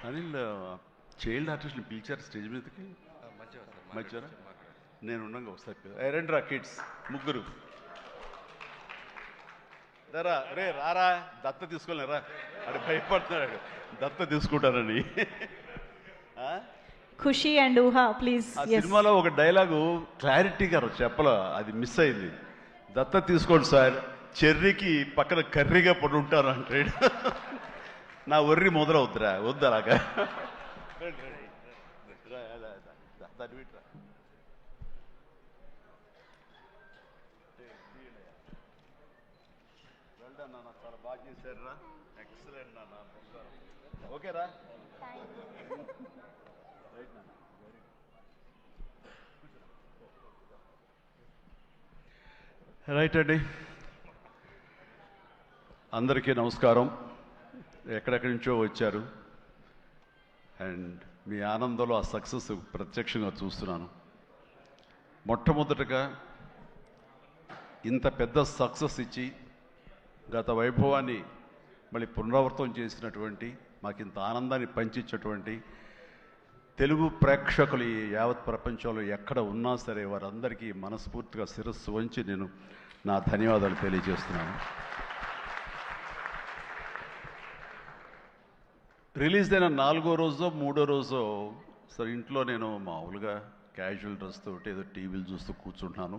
Anil child ఆర్టిస్ట్ని పిలిచారు stage మీదకి. మంచిగా నేను ఉన్నాగా ఒకసారి రండి రా కిడ్స్ ముగ్గురు రా రే రారా దత్త తీసుకోలేరా అది భయపడుతున్నాడు దత్త తీసుకుంటానని. ఖుషి అండ్ ఊహా ప్లీజ్. ఆ సినిమాలో ఒక డైలాగు క్లారిటీగా చెప్పలా, అది మిస్ అయింది. దత్త తీసుకోండి సార్, చెర్రీకి పక్కన కర్రీగా పడి ఉంటాను అంటాడు. నా ఒర్రి మొదలవుద్దిరా, వద్దు అలాగా. చాలా బాగా చేశారా, ఎక్సలెంట్ నాన్న. ఓకేరా రైట్ అండి. అందరికీ నమస్కారం. ఎక్కడెక్కడి నుంచో వచ్చారు అండ్ మీ ఆనందంలో ఆ సక్సెస్ ప్రత్యక్షంగా చూస్తున్నాను. మొట్టమొదటగా ఇంత పెద్ద సక్సెస్ ఇచ్చి గత వైభవాన్ని మళ్ళీ పునరావృతం చేసినటువంటి, మాకు ఇంత ఆనందాన్ని పంచించేటువంటి తెలుగు ప్రేక్షకులు ఈ యావత్ ప్రపంచంలో ఎక్కడ ఉన్నా సరే వారందరికీ మనస్ఫూర్తిగా శిరస్సు వంచి నేను నా ధన్యవాదాలు తెలియజేస్తున్నాను. రిలీజ్ అయిన 4వ రోజో 3వ రోజో సరే ఇంట్లో నేను మామూలుగా క్యాజువల్ డ్రెస్ తోటి ఏదో టీవీలు చూస్తూ కూర్చుంటున్నాను.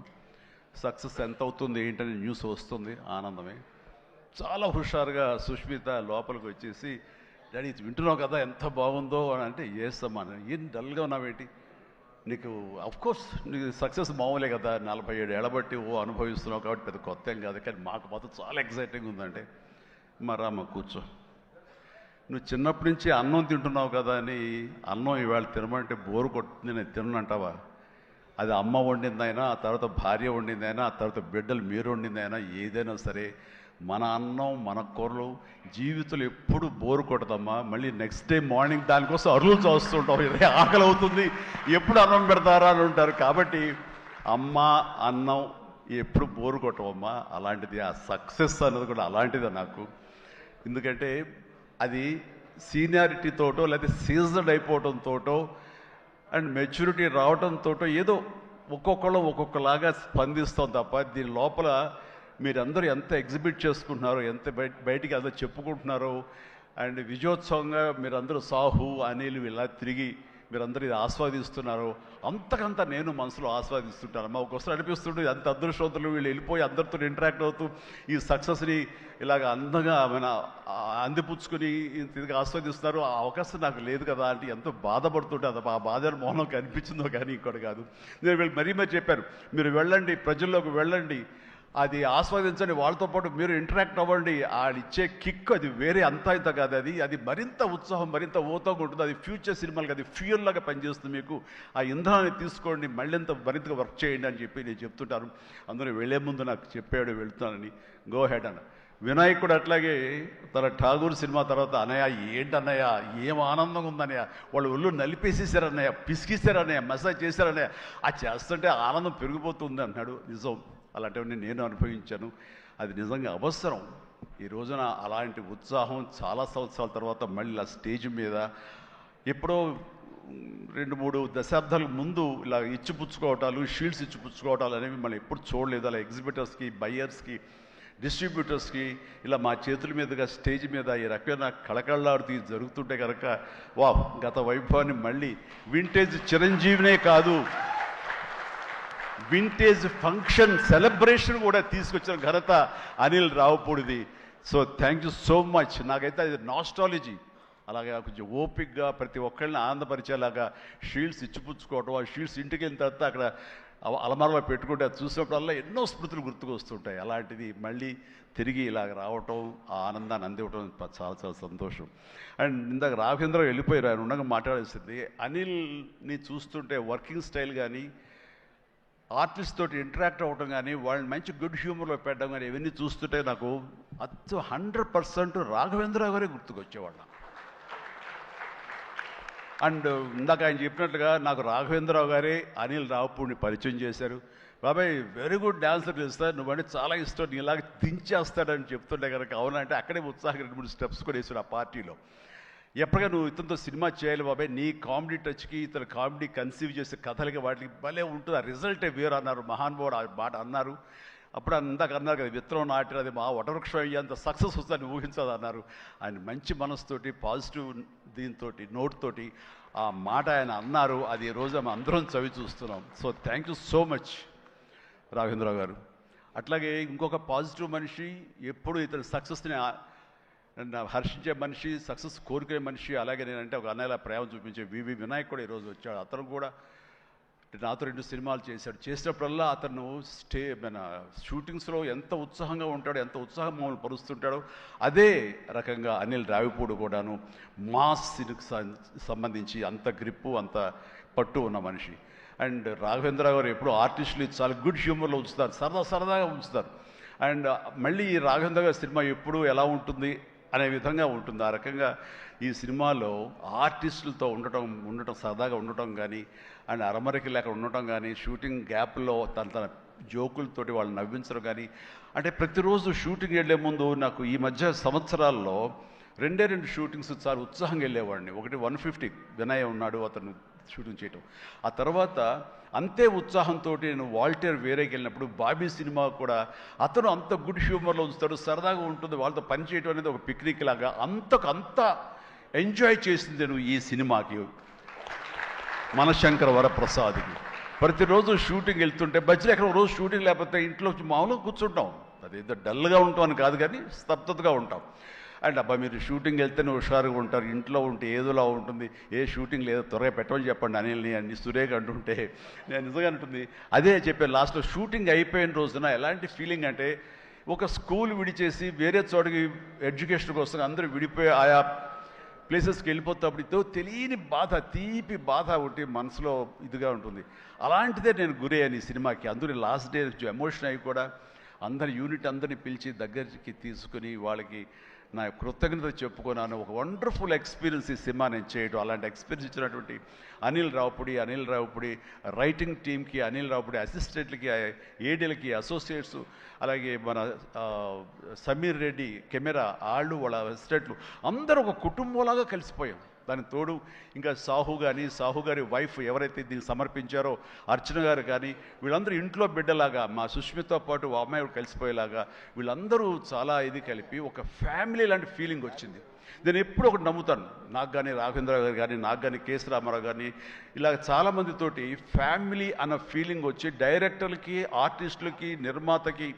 సక్సెస్ ఎంత అవుతుంది ఏంటనే న్యూస్ వస్తుంది, ఆనందమే. చాలా హుషారుగా సుష్మిత లోపలికి వచ్చేసి, డాడీ వింటున్నావు కదా ఎంత బాగుందో అని అంటే, ఏసమ్మా ఏం డల్గా ఉన్నావేంటి, నీకు అఫ్కోర్స్ నీకు సక్సెస్ మామూలే కదా, 47 ఏళ్ళ బట్టి అనుభవిస్తున్నావు కాబట్టి పెద్ద కొత్త ఏం కాదు, కానీ మాకు మాత్రం చాలా ఎక్సైటింగ్ ఉందంటే, మరమ్మ కూర్చో, నువ్వు చిన్నప్పటి నుంచి అన్నం తింటున్నావు కదా అని అన్నం ఇవాళ తినమంటే బోరు కొట్టుతుంది, నేను తిననంటావా? అది అమ్మ వండిందైనా, ఆ తర్వాత భార్య వండిందైనా, ఆ తర్వాత బిడ్డలు మీరు వండిందైనా, ఏదైనా సరే మన అన్నం మన కూరలు జీవితంలో ఎప్పుడు బోరు కొట్టదమ్మా. మళ్ళీ నెక్స్ట్ డే మార్నింగ్ దానికోసం అరువులు చూస్తుంటాం, ఇదే ఆకలి అవుతుంది, ఎప్పుడు అన్నం పెడతారా అని ఉంటారు. కాబట్టి అమ్మ అన్నం ఎప్పుడు బోరు కొట్టవమ్మా. అలాంటిది ఆ సక్సెస్ అన్నది కూడా అలాంటిదే నాకు. ఎందుకంటే అది సీనియారిటీతోటో లేకపోతే సీజన్ అయిపోవడంతోటో అండ్ మెచ్యూరిటీ రావడంతో ఏదో ఒక్కొక్కళ్ళు ఒక్కొక్కలాగా స్పందిస్తాం తప్ప, దీని లోపల మీరందరూ ఎంత ఎగ్జిబిట్ చేసుకుంటున్నారో, ఎంత బయటికి అందరూ చెప్పుకుంటున్నారో, అండ్ విజయోత్సవంగా మీరందరూ సాహు అనిల్ ఇలా తిరిగి మీరందరూ ఇది ఆస్వాదిస్తున్నారో, అంతకంతా నేను మనసులో ఆస్వాదిస్తుంటాను. మా ఒకసారి అనిపిస్తుంటే ఎంత అదృష్టవంతులు వీళ్ళు వెళ్ళిపోయి అందరితో ఇంటరాక్ట్ అవుతూ ఈ సక్సెస్ని ఇలాగ అందంగా మన అందిపుచ్చుకొని తిరిగి ఆస్వాదిస్తున్నారు. ఆ అవకాశం నాకు లేదు కదా అంటే ఎంతో బాధపడుతుంటే, అది ఆ బాధ మౌనం కనిపించిందో కానీ ఇంకోటి కాదు. నేను వీళ్ళు మరీ చెప్పారు, మీరు వెళ్ళండి, ప్రజల్లోకి వెళ్ళండి, అది ఆస్వాదించండి, వాళ్ళతో పాటు మీరు ఇంటరాక్ట్ అవ్వండి, ఇచ్చే కిక్ అది వేరే అంతా ఇంత కాదు, అది మరింత ఉత్సాహం మరింత ఊతంగా ఉంటుంది. అది ఫ్యూచర్ సినిమాలకి అది ఫ్యూయల్ లాగా పనిచేస్తుంది. మీకు ఆ ఇంధనాన్ని తీసుకోండి, మరింతగా వర్క్ చేయండి అని చెప్పి నేను చెప్తుంటాను. అందరూ వెళ్లే ముందు నాకు చెప్పాడు వెళ్తానని, గో హెడ్ అన్న. వినాయక్ కూడా అట్లాగే తన ఠాగూర్ సినిమా తర్వాత, అన్నయ్య ఏంటన్నయ్య ఏం ఆనందంగా ఉందన్నయ్య, వాళ్ళు ఒళ్ళు నలిపేసేసారన్నయ్య, పిసికిస్తారన్నయ్య, మసాజ్ చేశారన్నయ్య, ఆ చేస్తుంటే ఆనందం పెరిగిపోతుంది అన్నాడు. నిజం, అలాంటివన్నీ నేను అనుభవించాను. అది నిజంగా అవసరం. ఈ రోజున అలాంటి ఉత్సాహం చాలా సంవత్సరాల తర్వాత మళ్ళీ ఆ స్టేజ్ మీద, ఎప్పుడో 2-3 దశాబ్దాల ముందు ఇలా ఇచ్చిపుచ్చుకోవటాలు, షీల్డ్స్ ఇచ్చిపుచ్చుకోవటాలు అనేవి మనం ఎప్పుడు చూడలేదు. అలా ఎగ్జిబిటర్స్కి, బయ్యర్స్కి, డిస్ట్రిబ్యూటర్స్కి ఇలా మా చేతుల మీదుగా స్టేజ్ మీద ఈ రకమైన కళకళలాడుతూ జరుగుతుంటే కనుక, వా గత వైభవాన్ని మళ్ళీ వింటేజ్ చిరంజీవినే కాదు, వింటేజ్ ఫంక్షన్ సెలబ్రేషన్ కూడా తీసుకొచ్చిన ఘనత అనిల్ రావుపూడిది. So thank you so much. నాకైతే అది నాస్టాలజీ. అలాగే కొంచెం ఓపిక్గా ప్రతి ఒక్కళ్ళని ఆనందపరిచేలాగా షీల్డ్స్ ఇచ్చిపుచ్చుకోవటం, ఆ షీల్డ్స్ ఇంటికి వెళ్ళిన తర్వాత అక్కడ అలమారలో పెట్టుకుంటే అది చూసినప్పుడల్లా ఎన్నో స్మృతులు గుర్తుకు వస్తుంటాయి. అలాంటిది మళ్ళీ తిరిగి ఇలాగ రావటం, ఆ ఆనందాన్ని అందివ్వటం చాలా చాలా సంతోషం. అండ్ ఇందాక రాఘవేంద్ర వెళ్ళిపోయారు, ఆయన ఉండగా మాట్లాడాల్సింది. అనిల్ని చూస్తుంటే వర్కింగ్ స్టైల్ కానీ, ఆర్టిస్ట్ తోటి ఇంటరాక్ట్ అవ్వటం కానీ, వాళ్ళని మంచి గుడ్ హ్యూమర్లో పెట్టడం కానీ, ఇవన్నీ చూస్తుంటే నాకు 100% రాఘవేంద్రరావు గారే గుర్తుకొచ్చేవాళ్ళ. అండ్ ఇందాక ఆయన చెప్పినట్లుగా నాకు రాఘవేంద్రరావు గారే అనిల్ రావుపూడిని పరిచయం చేశారు. బాబాయ్ వెరీ గుడ్ డాన్సర్ చేస్తారు, నువ్వంటే చాలా ఇష్టం, నీ ఇలాగ దించేస్తాడని చెప్తుంటే కనుక అవునంటే అక్కడే ఉత్సాహం 2-3 స్టెప్స్ కూడా వేసాడు ఆ పార్టీలో. ఎప్పటిగా నువ్వు ఇతనితో సినిమా చేయాలి బాబాయ్, నీ కామెడీ టచ్కి ఇతను కామెడీ కన్సీవ్ చేసే కథలకి వాటికి భలే ఉంటుంది, ఆ రిజల్టే వేరు అన్నారు మహానుభావుడు, ఆ మాట అన్నారు. అప్పుడు ఇందాక అన్నారు కదా, విత్తనం నాటిన అది మా వటవృక్షం అయ్యేంత సక్సెస్ వస్తుందని ఊహించదు అన్నారు. ఆయన మంచి మనసుతోటి పాజిటివ్ దీంతో నోట్తోటి ఆ మాట ఆయన అన్నారు. అది ఈ రోజు మనం అందరం చవి చూస్తున్నాం. So thank you so much Raghavendra Rao గారు. అట్లాగే ఇంకొక పాజిటివ్ మనిషి, ఎప్పుడు ఇతని సక్సెస్ని హర్షించే మనిషి, సక్సెస్ కోరుకునే మనిషి. అలాగే నేనంటే ఒక అన్నయ్యలా ప్రేమ చూపించే వివి వినాయక్ కూడా ఈరోజు వచ్చాడు. అతను కూడా నాతో 2 సినిమాలు చేశాడు. చేసినప్పుడల్లా అతను మన షూటింగ్స్లో ఎంత ఉత్సాహంగా ఉంటాడో, ఎంత ఉత్సాహం మమ్మల్ని పరుస్తుంటాడో అదే రకంగా అనిల్ రావిపూడి కూడాను మాస్ సంబంధించి అంత గ్రిప్పు, అంత పట్టు ఉన్న మనిషి. అండ్ రాఘవేంద్ర గారు ఎప్పుడు ఆర్టిస్టులు చాలా గుడ్ హ్యూమర్లో ఉంచుతారు, సరదాగా ఉంచుతారు. అండ్ మళ్ళీ ఈ రాఘవేంద్ర గారి సినిమా ఎప్పుడు ఎలా ఉంటుంది అనే విధంగా ఉంటుంది. ఆ రకంగా ఈ సినిమాలో ఆర్టిస్టులతో ఉండటం సరదాగా ఉండటం కానీ, అండ్ అరమరికి లేక ఉండటం కానీ, షూటింగ్ గ్యాప్లో తన జోకులతోటి వాళ్ళు నవ్వించడం కానీ, అంటే ప్రతిరోజు షూటింగ్ వెళ్ళే ముందు నాకు ఈ మధ్య సంవత్సరాల్లో 2 షూటింగ్స్ చాలా ఉత్సాహంగా వెళ్ళేవాడిని. ఒకటి 150 వినయ్ ఉన్నాడు, అతను షూటింగ్ చేయటం. ఆ తర్వాత అంతే ఉత్సాహంతో నేను వాల్టేర్ వేరేకి వెళ్ళినప్పుడు బాబీ సినిమా కూడా అతను అంత గుడ్ హ్యూమర్లో ఉంచుతాడు, సరదాగా ఉంటుంది. వాళ్ళతో పని చేయడం అనేది ఒక పిక్నిక్ లాగా అంత ఎంజాయ్ చేసింది నేను ఈ సినిమాకి, మనశంకర వరప్రసాద్కి. ప్రతిరోజు షూటింగ్ వెళ్తుంటే మధ్యలో ఎక్కడ రోజు షూటింగ్ లేకపోతే ఇంట్లో మామూలుగా కూర్చుంటాం, అదేదో డల్గా ఉంటాం అని కాదు కానీ స్తబ్దతగా ఉంటాం. అండ్ అబ్బా మీరు షూటింగ్ వెళ్తేనే హుషారుగా ఉంటారు, ఇంట్లో ఉంటే ఏదోలా ఉంటుంది, ఏ షూటింగ్ లేదో త్వరగా పెట్టమని చెప్పండి అనిల్ని అని సురేఖ అంటుంటే నేను నిజంగా అంటుంది అదే చెప్పాను. లాస్ట్లో షూటింగ్ అయిపోయిన రోజున ఎలాంటి ఫీలింగ్ అంటే, ఒక స్కూల్ విడిచేసి వేరే చోటకి ఎడ్యుకేషన్ కోసం అందరూ విడిపోయి ఆయా ప్లేసెస్కి వెళ్ళిపోతాప్పుడు తెలియని బాధ, తీపి బాధ ఒకటి మనసులో ఇదిగా ఉంటుంది. అలాంటిదే నేను గురయ్యాను ఈ సినిమాకి. అందులో లాస్ట్ డే ఎమోషన్ అయ్యి కూడా యూనిట్ అందరినీ పిలిచి దగ్గరికి తీసుకుని వాళ్ళకి నా కృతజ్ఞత చెప్పుకున్నాను. ఒక వండర్ఫుల్ ఎక్స్పీరియన్స్ ఈ సినిమా నేను చేయడం. అలాంటి ఎక్స్పీరియన్స్ ఇచ్చినటువంటి అనిల్ రావుపూడి రైటింగ్ టీమ్కి, అనిల్ రావుపూడి అసిస్టెంట్లకి, ఏడీలకి, అసోసియేట్స్, అలాగే మన సమీర్ రెడ్డి కెమెరా వాళ్ళ అసిస్టెంట్లు అందరూ ఒక కుటుంబంలాగా కలిసిపోయాం. దానికి తోడు ఇంకా సాహు గారి వైఫ్ ఎవరైతే దీన్ని సమర్పించారో అర్చన గారు కానీ, వీళ్ళందరూ ఇంట్లో బిడ్డలాగా మా సుష్మితో పాటు అమ్మాయి కలిసిపోయేలాగా వీళ్ళందరూ చాలా ఇది కలిపి ఒక ఫ్యామిలీ లాంటి ఫీలింగ్ వచ్చింది. నేను ఎప్పుడు ఒకటి నమ్ముతాను, నాకు కానీ రాఘవేంద్ర గారు కానీ, నాకు కానీ కేఎస్ రామారావు కానీ, ఇలా చాలామందితోటి ఫ్యామిలీ అన్న ఫీలింగ్ వచ్చి డైరెక్టర్లకి, ఆర్టిస్టులకి, నిర్మాతకి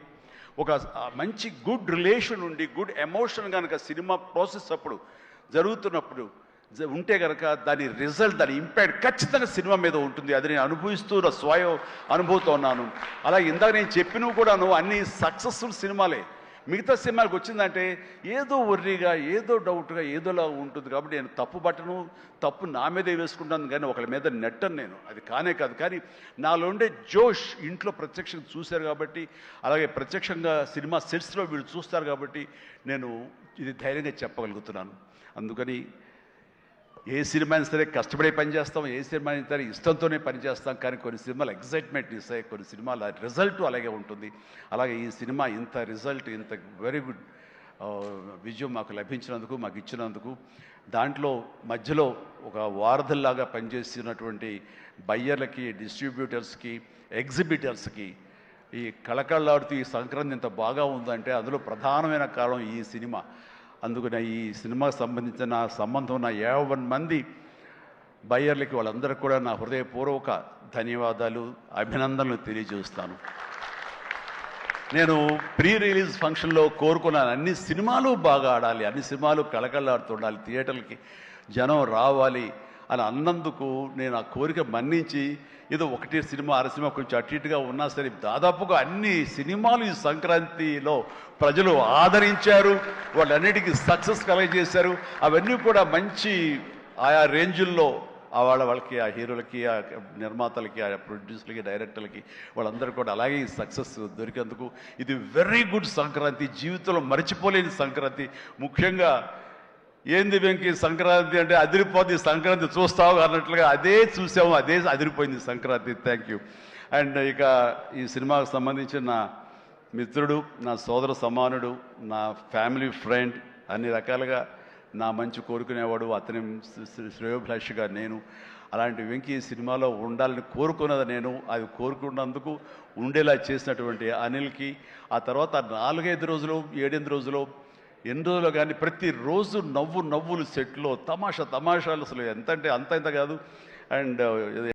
ఒక మంచి గుడ్ రిలేషన్ ఉండి, గుడ్ ఎమోషన్ కనుక సినిమా ప్రాసెస్ అప్పుడు జరుగుతున్నప్పుడు ఉంటే కనుక దాని రిజల్ట్, దాని ఇంపాక్ట్ ఖచ్చితంగా సినిమా మీద ఉంటుంది. అది నేను అనుభవిస్తూ నా స్వయం అనుభూతో ఉన్నాను. అలా ఇందాక నేను చెప్పినవి కూడాను అన్ని సక్సెస్ఫుల్ సినిమాలే. మిగతా సినిమాలకు వచ్చిందంటే ఏదో వర్రీగా, ఏదో డౌట్గా, ఏదోలా ఉంటుంది. కాబట్టి నేను తప్పు నా మీదే వేసుకుంటాను కానీ ఒకళ్ళ మీద నెట్టను నేను, అది కానే కాదు. కానీ నాలో ఉండే జోష్ ఇంట్లో ప్రత్యక్షంగా చూశారు కాబట్టి, అలాగే ప్రత్యక్షంగా సినిమా సెట్స్లో వీళ్ళు చూస్తారు కాబట్టి నేను ఇది ధైర్యంగా చెప్పగలుగుతున్నాను. అందుకని ఏ సినిమా అయినా సరే కష్టపడే పనిచేస్తాం, ఏ సినిమా అయినా సరే ఇష్టంతోనే పనిచేస్తాం. కానీ కొన్ని సినిమాలు ఎగ్జైట్మెంట్ ఇస్తాయి, కొన్ని సినిమాల రిజల్ట్ అలాగే ఉంటుంది. అలాగే ఈ సినిమా ఇంత రిజల్ట్, ఇంత వెరీ గుడ్ విజయం మాకు లభించినందుకు, మాకు ఇచ్చినందుకు, దాంట్లో మధ్యలో ఒక వారధుల్లాగా పనిచేస్తున్నటువంటి బయ్యర్లకి, డిస్ట్రిబ్యూటర్స్కి, ఎగ్జిబిటర్స్కి ఈ కళకళలాడుతూ ఈ సంక్రాంతి ఇంత బాగా ఉందంటే అందులో ప్రధానమైన కారణం ఈ సినిమా. అందుకని ఈ సినిమాకు సంబంధించిన సంబంధం ఉన్న 50 మంది బయ్యర్లకి, వాళ్ళందరికీ కూడా నా హృదయపూర్వక ధన్యవాదాలు, అభినందనలు తెలియజేస్తాను. నేను ప్రీ రిలీజ్ ఫంక్షన్లో కోరుకున్నాను, అన్ని సినిమాలు బాగా ఆడాలి, అన్ని సినిమాలు కళకళలాడుతుండాలి, థియేటర్లకి జనం రావాలి అని అన్నందుకు నేను ఆ కోరిక మన్నించి ఏదో 1 సినిమా 6 సినిమా కొంచెం అటు ఇటుగా ఉన్నా సరే దాదాపుగా అన్ని సినిమాలు ఈ సంక్రాంతిలో ప్రజలు ఆదరించారు, వాళ్ళన్నిటికీ సక్సెస్ కలగజేశారు. అవన్నీ కూడా మంచి ఆయా రేంజుల్లో వాళ్ళకి, ఆ హీరోలకి, ఆ నిర్మాతలకి, ఆ ప్రొడ్యూసర్లకి, డైరెక్టర్లకి, వాళ్ళందరూ కూడా అలాగే ఈ సక్సెస్ దొరికేందుకు ఇది వెరీ గుడ్ సంక్రాంతి, జీవితంలో మర్చిపోలేని సంక్రాంతి. ముఖ్యంగా ఏంది వెంకీ సంక్రాంతి అంటే అదిరిపోద్ది సంక్రాంతి చూస్తావు అన్నట్లుగా అదే చూసాము, అదే అదిరిపోయింది సంక్రాంతి. Thank you. అండ్ ఇక ఈ సినిమాకు సంబంధించిన నా మిత్రుడు, నా సోదర సమానుడు, నా ఫ్యామిలీ ఫ్రెండ్, అన్ని రకాలుగా నా మంచి కోరుకునేవాడు, అతని శ్రేయోభిలాషిగా నేను. అలాంటి వెంకీ సినిమాలో ఉండాలని కోరుకున్నది నేను, అది కోరుకున్నందుకు ఉండేలా చేసినటువంటి అనిల్కి, ఆ తర్వాత 4-5 రోజులు 7-8 రోజులు ఎన్ని రోజులు కానీ ప్రతిరోజు నవ్వులు సెట్లో తమాషాలు అసలు ఎంత అంటే అంత కాదు. అండ్